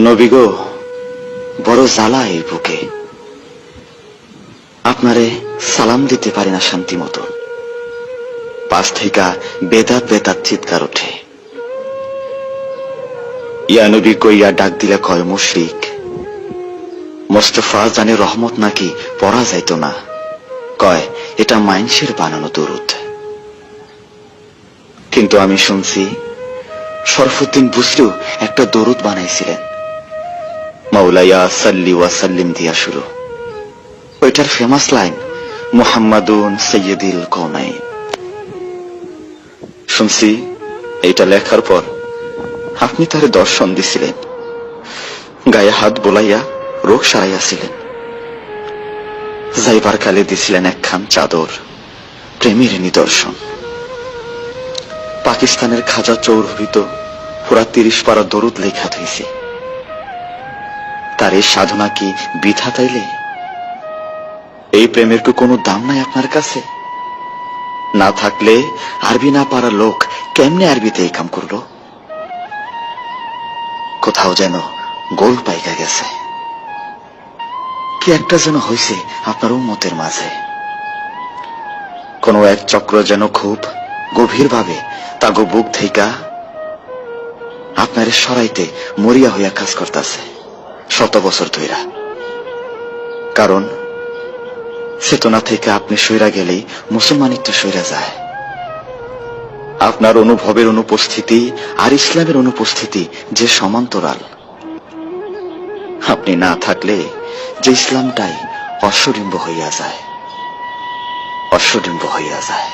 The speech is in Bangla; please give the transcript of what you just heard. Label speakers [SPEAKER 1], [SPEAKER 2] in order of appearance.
[SPEAKER 1] নবী গো, বড় জ্বালা এই বুকে, আপনারে সালাম দিতে পারি না শান্তি মতো। পাশ থেকে বেদাত বেদাত চিৎকার ওঠে। ইয়া নবী কইয়া ডাক দিলে কয় মুশরিক। মোস্তফা জানে রহমত নাকি পড়া যাইত না, কয় এটা মাইনসের বানানো দরুদ। কিন্তু আমি শুনছি শরফুদ্দিন বুসরু একটা দরুদ বানাইছিলেন, মাওলায়া সাল্লি ওয়া সাল্লিম দিয়া শুরু। ওইটার ফেমাস লাইন মুহাম্মাদুন সাইয়্যিদুল কওনাইন। শুনছি এইটা লেখার পর আপনি তারে দর্শন দিছিলেন, গায়ে হাত বোলাইয়া রোগ সারাইয়াছিলেন। যাইবার কালে দিছিলেন একখান চাদর, প্রেমের নিদর্শন। পাকিস্তানের খাজা চৌধুরী তো পুরা 30 পারা দরুদ লেখা হয়েছে। তার এই সাধনা কি বৃথা তাইলে? এই প্রেমের কি কোনো দাম নাই আপনার কাছে? না থাকলে আরবি না পারা লোক কেমনে আরবিতে এই কাম করলো? কোথাও যেন গোল পাইকা গেছে, কি একটা যেন হয়েছে আপনার উম্মতের মাঝে। কোন এক চক্র যেন খুব গভীর ভাবে তাগো বুক থেকে আপনারে সরাইতে মরিয়া হইয়া কাজ করতেছে শত বছর ধইরা। কারণ চেতনা থেকে আপনি সইরা গেলেই মুসলমানিত্ব সইরা যায়। আপনার অনুভবের অনুপস্থিতি আর ইসলামের অনুপস্থিতি যে সমান্তরাল। আপনি না থাকলে যে ইসলামটাই অশ্বডিম্ব হইয়া যায়, অশ্বডিম্ব হইয়া যায়।